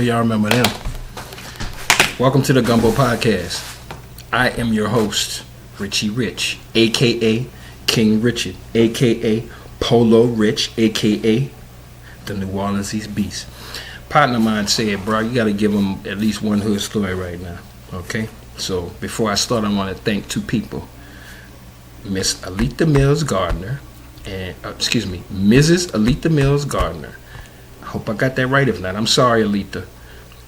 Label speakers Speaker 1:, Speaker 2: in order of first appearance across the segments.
Speaker 1: Y'all remember them. Welcome to the Gumbo Podcast. I am your host, Richie Rich, a.k.a. King Richard, a.k.a. Polo Rich, a.k.a. the New Orleans East Beast. Partner of mine said, bro, you got to give them at least one hood story right now, okay? So before I start, I want to thank two people. Miss Alita Mills Gardner, and Mrs. Alita Mills Gardner. I hope I got that right. If not, I'm sorry, Alita.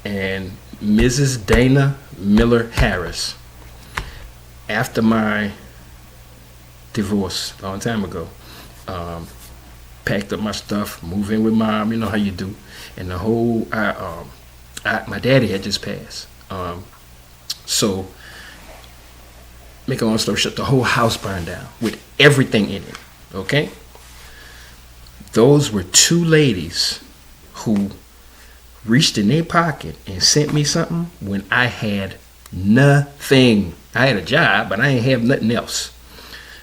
Speaker 1: And Mrs. Dana Miller Harris. After my divorce a long time ago, packed up my stuff, moved in with mom. You know how you do. And the whole, my daddy had just passed. So, make a long story short, the whole house burned down with everything in it. Okay? Those were two ladies who reached in their pocket and sent me something when I had nothing. I had a job, but I ain't have nothing else.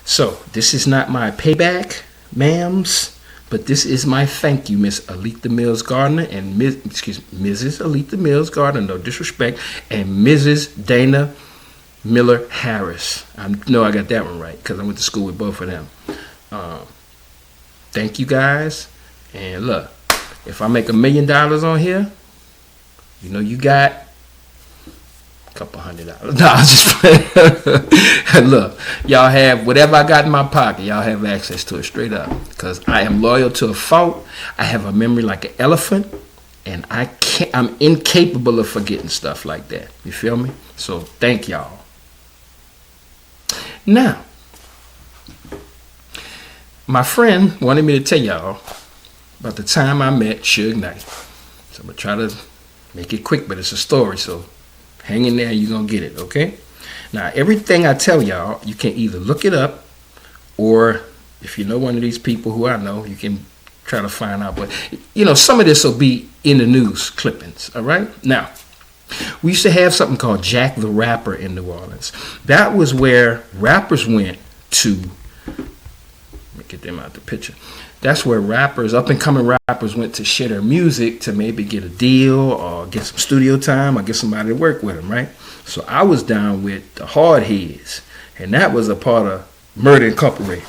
Speaker 1: So this is not my payback, ma'ams, but this is my thank you, Miss Alita Mills Gardner and Mrs. Alita Mills Gardner, no disrespect, and Mrs. Dana Miller Harris. I know I got that one right because I went to school with both of them. Thank you guys, and look. If I make $1 million on here, you know you got a couple $100. No, I'm just playing. Look, y'all have whatever I got in my pocket. Y'all have access to it straight up. Because I am loyal to a fault. I have a memory like an elephant. And I'm incapable of forgetting stuff like that. You feel me? So thank y'all. Now, my friend wanted me to tell y'all about the time I met Suge Knight. So I'm going to try to make it quick, but it's a story, so hang in there, you're going to get it, okay? Now, everything I tell y'all, you can either look it up, or if you know one of these people who I know, you can try to find out. But, you know, some of this will be in the news clippings, all right? Now, we used to have something called Jack the Rapper in New Orleans. That was where rappers went to, let me get them out the picture. That's where rappers, up-and-coming rappers, went to share their music to maybe get a deal or get some studio time or get somebody to work with them, right? So I was down with the Hard Heads, and that was a part of Murder Incorporated.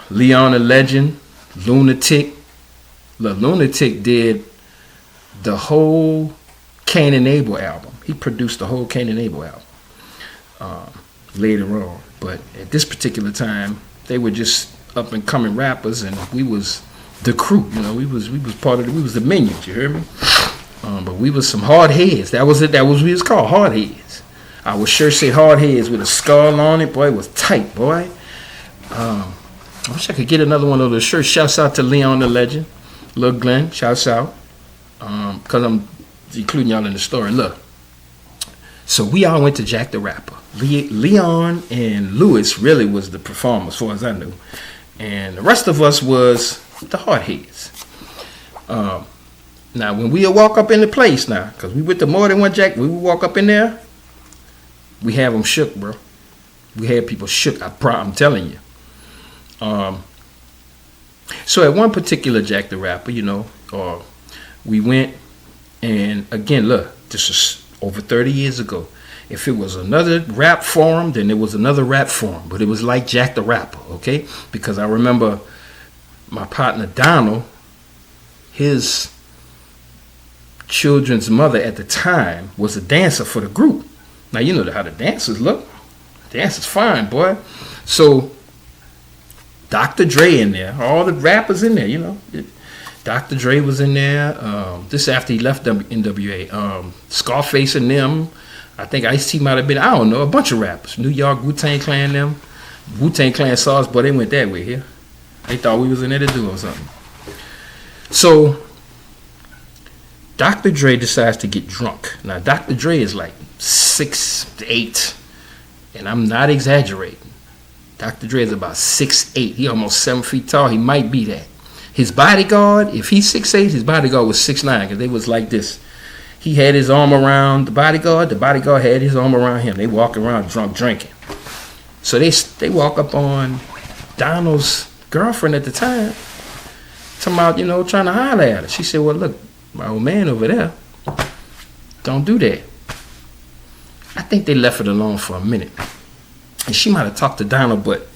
Speaker 1: Leon the Legend, Lunatic. Look, Lunatic did the whole Cain and Abel album. He produced the whole Cain and Abel album later on. But at this particular time, they were just up and coming rappers, and we was the crew. You know, we was part of we was the minions. You heard me? But we was some hard heads. That was it. That was what we was called, hard heads. I would sure say hard heads with a skull on it. Boy, it was tight, boy. I wish I could get another one of those shirts. Shouts out to Leon the Legend, Lil Glenn. Shouts out, cause I'm including y'all in the story. Look. So we all went to Jack the Rapper. Leon and Lewis really was the performer as far as I knew. And the rest of us was the hard heads. Now, when we would walk up in the place now, because we went to more than one Jack, we would walk up in there, we have them shook, bro. We had people shook, I'm telling you. So at one particular Jack the Rapper, you know, we went, and again, look, this is over 30 years ago. If it was another rap forum, then it was another rap forum. But it was like Jack the Rapper, okay? Because I remember my partner Donald, his children's mother at the time was a dancer for the group. Now, you know how the dancers look. Dancers fine, boy. So, Dr. Dre in there. All the rappers in there, you know. Dr. Dre was in there. This after he left NWA. Scarface and them. I think Ice-T might have been, I don't know, a bunch of rappers. New York, Wu-Tang Clan, them. Wu-Tang Clan saw us, but they went that way here. They thought we was in there to do or something. So, Dr. Dre decides to get drunk. Now, Dr. Dre is like 6'8", and I'm not exaggerating. Dr. Dre is about 6'8". He almost 7 feet tall. He might be that. His bodyguard, if he's 6'8", his bodyguard was 6'9", because they was like this. He had his arm around the bodyguard had his arm around him. They walk around drunk drinking. So they walk up on Donald's girlfriend at the time, talking about, trying to holler at her. She said, well, look, my old man over there, don't do that. I think they left it alone for a minute. And she might have talked to Donald, but,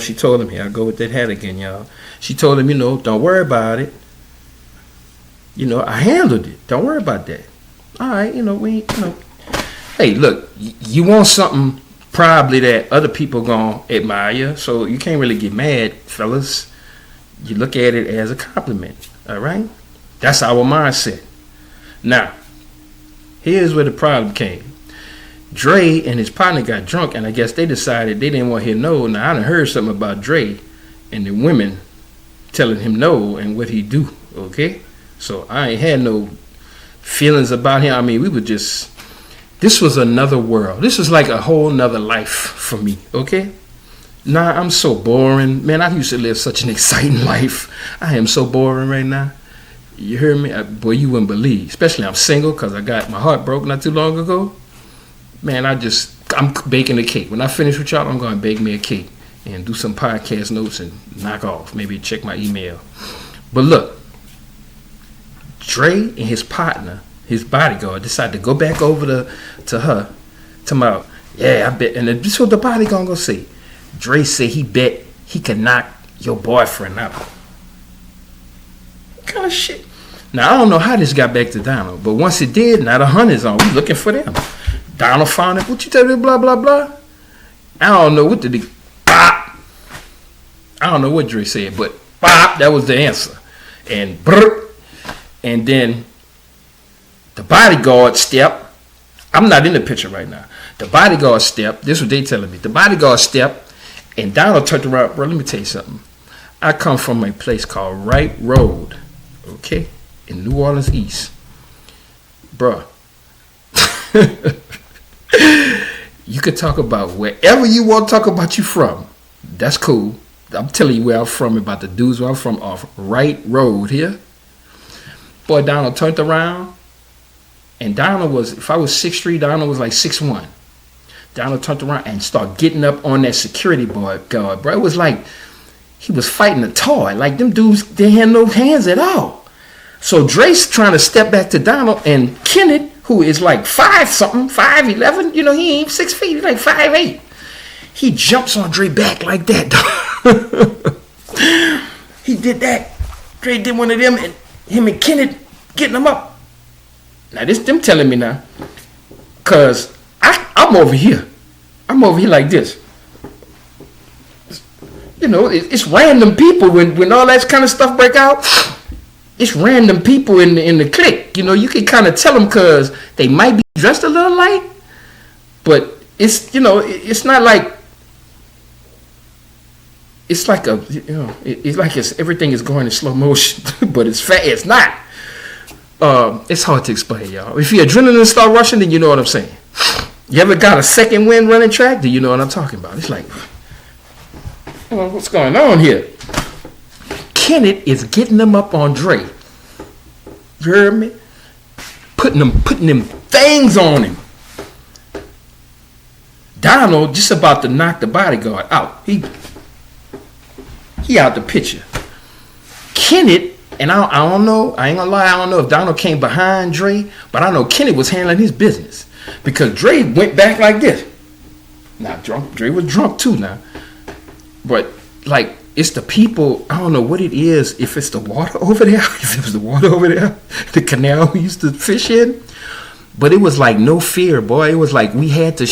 Speaker 1: she told him, here I go with that hat again, y'all. She told him, don't worry about it. I handled it. Don't worry about that. All right, Hey, look, you want something probably that other people gonna admire, so you can't really get mad, fellas. You look at it as a compliment, all right? That's our mindset. Now, here's where the problem came. Dre and his partner got drunk, and I guess they decided they didn't want to hear no. Now, I done heard something about Dre and the women telling him no and what he do, okay? So I ain't had no feelings about him. I mean, this was another world. This was like a whole nother life for me, okay? Nah, I'm so boring. Man, I used to live such an exciting life. I am so boring right now. You hear me? Boy, you wouldn't believe. Especially I'm single because I got my heart broke not too long ago. Man, I'm baking a cake. When I finish with y'all, I'm going to bake me a cake and do some podcast notes and knock off. Maybe check my email. But look, Dre and his partner, his bodyguard, decided to go back over to her, talking about, yeah, I bet. And this is what the bodyguard gonna say. Dre said he bet he could knock your boyfriend out. What kind of shit? Now, I don't know how this got back to Donald, but once it did, now the hunt is on. We looking for them. Donald found it. What you tell me, blah, blah, blah? I don't know what the bop. I don't know what Dre said, but bop, that was the answer. And brr. And then the bodyguard stepped. I'm not in the picture right now. The bodyguard stepped. This is what they telling me. The bodyguard stepped, and Donald turned around. Bro, let me tell you something. I come from a place called Wright Road, okay, in New Orleans East. Bro, you could talk about wherever you want to talk about you from. That's cool. I'm telling you where I'm from, about the dudes where I'm from off Wright Road here. Boy, Donald turned around, and Donald was, if I was 6'3", Donald was like 6'1". Donald turned around and started getting up on that security guard, bro. It was like he was fighting a toy. Like them dudes, they had no hands at all. So Dre's trying to step back to Donald, and Kenneth, who is like 5'something", 5'11", he ain't 6 feet, he's like 5'8". He jumps on Dre back like that. He did that. Dre did one of them, and him and Kenneth getting them up. Now this them telling me now, cause I'm over here. I'm over here like this. It's random people when all that kind of stuff break out. It's random people in the clique. You can kind of tell them because they might be dressed a little light, but it's it's not like. It's like everything is going in slow motion, but it's fast. It's not. It's hard to explain, y'all. If your adrenaline start rushing, then you know what I'm saying. You ever got a second wind running track? Then you know what I'm talking about. It's like, what's going on here? Kenneth is getting them up on Dre. You heard me? Putting them things on him. Donald just about to knock the bodyguard out. He out the picture. Kenneth, and I don't know, I ain't gonna lie, I don't know if Donald came behind Dre, but I know Kenneth was handling his business because Dre went back like this. Now, Dre was drunk too now. But, like, it's the people, I don't know what it is, if it's the water over there, if it was the water over there, the canal we used to fish in. But it was like no fear, boy. It was like we had to...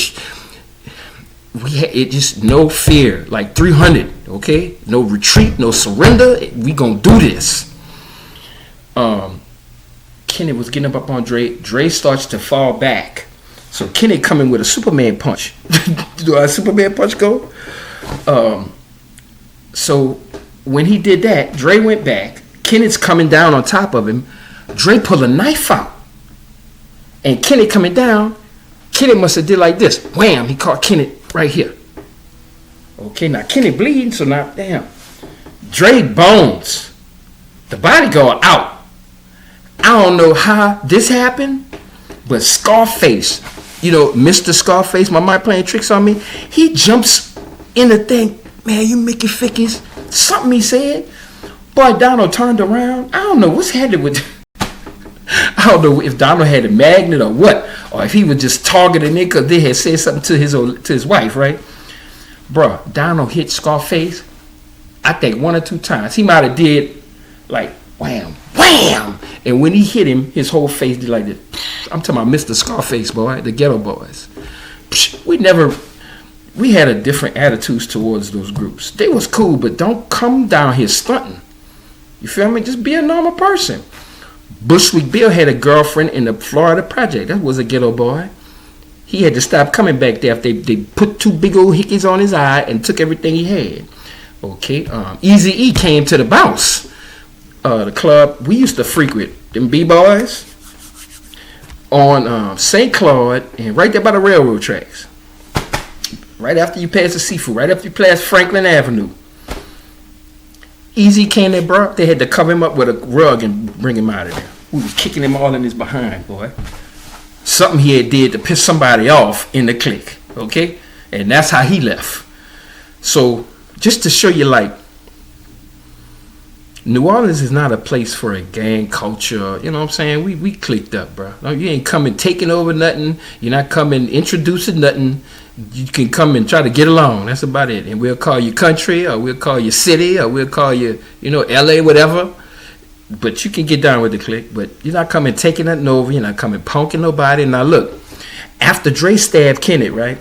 Speaker 1: it just no fear, like 300, okay? No retreat, no surrender. We gonna do this. Kenneth was getting up on Dre. Dre starts to fall back. So Kenneth coming with a Superman punch. Do our Superman punch go? So when he did that, Dre went back. Kenneth's coming down on top of him. Dre pulled a knife out. And Kenneth coming down, Kenneth must have did like this. Wham! He caught Kenneth right here. Okay, now Kenny bleeding, so now, damn. Dre Bones, the bodyguard out. I don't know how this happened, but Scarface, you know, Mr. Scarface, my mind playing tricks on me, he jumps in the thing. Man, you Mickey Fickies. Something he said. Boy, Donald turned around. I don't know what's happening with... I don't know if Donald had a magnet or what, or if he was just targeting it because they had said something to his wife, right? Bruh, Donald hit Scarface, I think 1 or 2 times. He might have did like wham, wham, and when he hit him, his whole face did like this. I'm talking about Mr. Scarface, boy, the Ghetto Boys. We had a different attitudes towards those groups. They was cool, but don't come down here stunting. You feel me? Just be a normal person. Bushwick Bill had a girlfriend in the Florida Project. That was a ghetto boy. He had to stop coming back there after they put 2 big old hickeys on his eye and took everything he had. Okay, Eazy-E came to the Bounce, the club we used to frequent, them B-boys, on St. Claude and right there by the railroad tracks. Right after you pass the seafood, right after you pass Franklin Avenue. Easy came there, bro. They had to cover him up with a rug and bring him out of there. We was kicking him all in his behind, boy. Something he had did to piss somebody off in the clique, okay? And that's how he left. So, just to show you, like, New Orleans is not a place for a gang culture. You know what I'm saying? We clicked up, bro. No, you ain't coming taking over nothing. You're not coming introducing nothing. You can come and try to get along. That's about it. And we'll call you country, or we'll call you city, or we'll call you, you know, LA, whatever. But you can get down with the clique. But you're not coming taking nothing over. You're not coming punking nobody. Now look, after Dre stabbed Kenneth, right?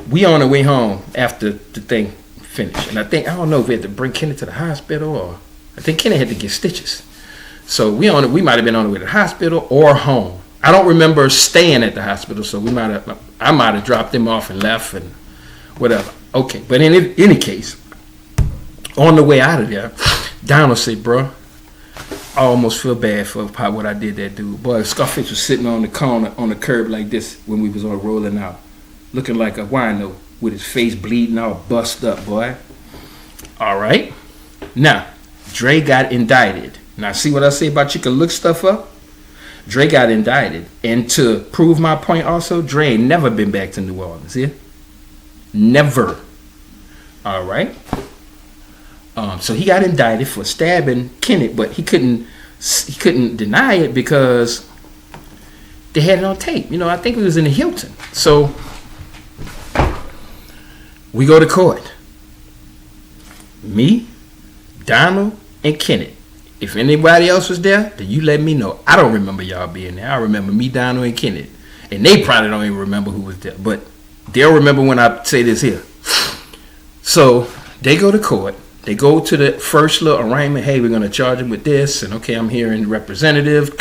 Speaker 1: We on the way home after the thing finished. And I don't know if we had to bring Kenneth to the hospital, or I think Kenneth had to get stitches. So we might have been on the way to the hospital or home. I don't remember staying at the hospital, so I might have dropped him off and left and whatever. Okay, but in any case, on the way out of there, Donald said, bro, I almost feel bad for what I did that dude. Boy, Scarface was sitting on the corner, on the curb like this when we was all rolling out, looking like a wino with his face bleeding all bust up, boy. All right. Now, Dre got indicted. Now, see what I say about you can look stuff up? Dre got indicted. And to prove my point also, Dre ain't never been back to New Orleans, yeah? Never. All right. So he got indicted for stabbing Kenneth, but he couldn't deny it because they had it on tape. You know, I think it was in the Hilton. So we go to court. Me, Donald, and Kenneth. If anybody else was there, then you let me know. I don't remember y'all being there. I remember me, Donald, and Kenneth. And they probably don't even remember who was there. But they'll remember when I say this here. So they go to court. They go to the first little arraignment. Hey, we're going to charge him with this. And okay, I'm hearing the representative.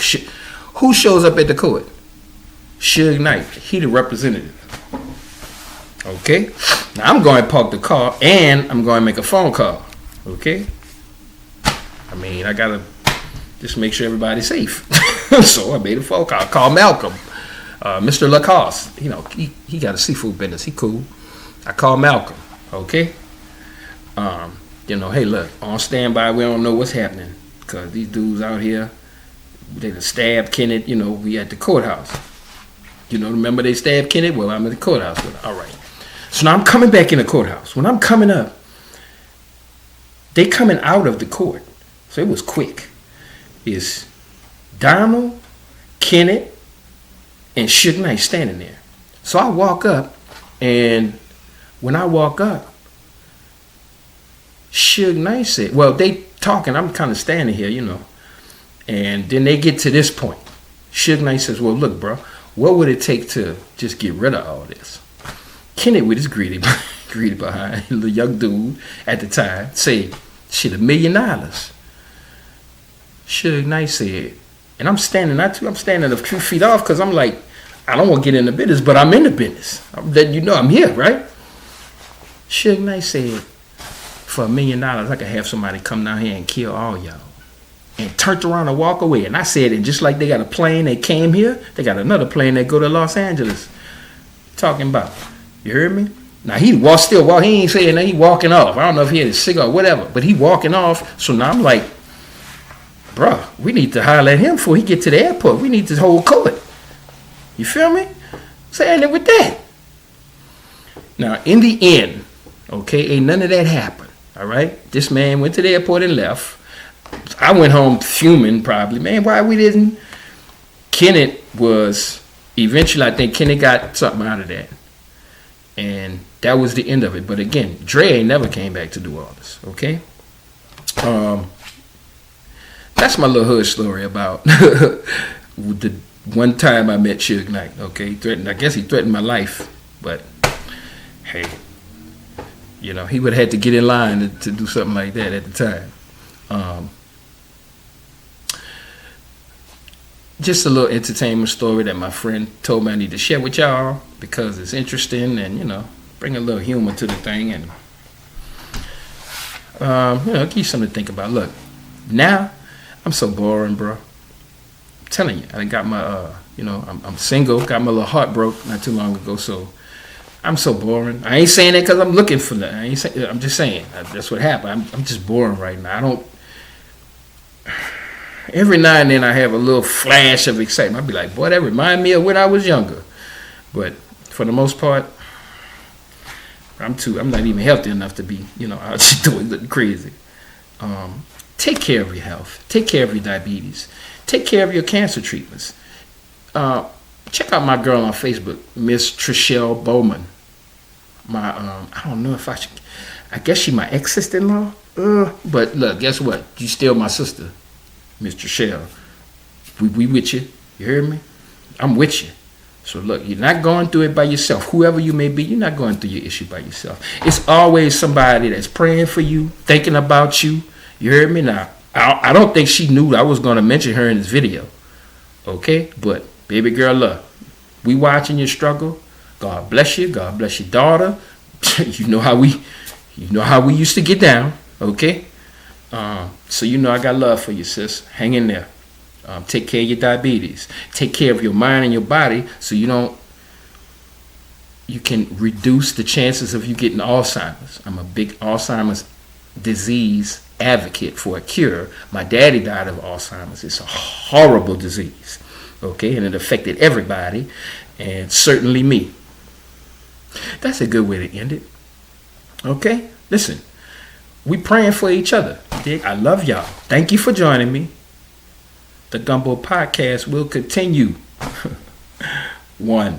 Speaker 1: Who shows up at the court? Suge Knight. He the representative. Okay. Now I'm going to park the car and I'm going to make a phone call. Okay. I mean, I got to just make sure everybody's safe. So I made a phone call. Call Malcolm. Mr. Lacoste. You know, he got a seafood business. He cool. I call Malcolm. Okay. You know, hey, look, on standby. We don't know what's happening because these dudes out here, they done stabbed Kenneth. You know, we at the courthouse. You know, remember they stabbed Kenneth? Well, I'm at the courthouse with her. All right. So now I'm coming back in the courthouse. When I'm coming up, they coming out of the court. So it was quick. It's Donald, Kenneth, and Suge Knight standing there. So I walk up, and when I walk up, Suge Knight said, well, they talking, I'm kind of standing here, you know. And then they get to this point. Suge Knight says, well, look, bro, what would it take to just get rid of all this? Kenneth with his greedy behind, the young dude at the time, said, shit, $1 million. Suge Knight said, and I'm standing a few feet off because I'm like, I don't want to get in the business, but I'm in the business. I'm letting you know I'm here, right? Suge Knight said, for $1 million, I could have somebody come down here and kill all y'all. And turned around and walk away. And I said, and just like they got a plane that came here, they got another plane that go to Los Angeles. Talking about, you heard me? Now he he ain't saying that, he walking off. I don't know if he had a cigar or whatever, but he walking off. So now I'm like, bruh, we need to holler at him before he get to the airport. We need to hold court. You feel me? Saying it with that. Now, in the end, okay, ain't none of that happened. All right? This man went to the airport and left. I went home fuming probably. Man, why we didn't? Kenneth was, eventually I think Kenneth got something out of that. And that was the end of it. But again, Dre ain't never came back to do all this, okay? That's my little hood story about the one time I met Suge Knight, okay? I guess he threatened my life, but hey, you know, he would have had to get in line to do something like that at the time. Just a little entertainment story that my friend told me I need to share with y'all because it's interesting and, you know, bring a little humor to the thing and, you know, give you something to think about. Look, now I'm so boring, bro. I'm telling you, I got my, you know, I'm single, got my little heart broke not too long ago, so I'm so boring. I ain't saying that because I'm looking for that. I'm just saying that's what happened. I'm just boring right now. Every now and then I have a little flash of excitement. I'll be like, boy, that remind me of when I was younger. But for the most part, I'm not even healthy enough to be, you know, out doing nothing crazy. Take care of your health. Take care of your diabetes. Take care of your cancer treatments. Check out my girl on Facebook, Miss Trishelle Bowman. I don't know if I guess she my ex-sister-in-law. But look, guess what? You still my sister. Mr. Shell, we with you. You hear me? I'm with you. So look, you're not going through it by yourself. Whoever you may be, you're not going through your issue by yourself. It's always somebody that's praying for you, thinking about you. You hear me? Now, I don't think she knew I was going to mention her in this video. Okay? But, baby girl, look, we watching your struggle. God bless you. God bless your daughter. you know how we used to get down. Okay? So you know I got love for you, sis. Hang in there. Take care of your diabetes. Take care of your mind and your body so you can reduce the chances of you getting Alzheimer's. I'm a big Alzheimer's disease advocate for a cure. My daddy died of Alzheimer's. It's a horrible disease. Okay, and it affected everybody, and certainly me. That's a good way to end it. Okay? Listen. We praying for each other. Dig? I love y'all. Thank you for joining me. The Gumbo Podcast will continue. 1.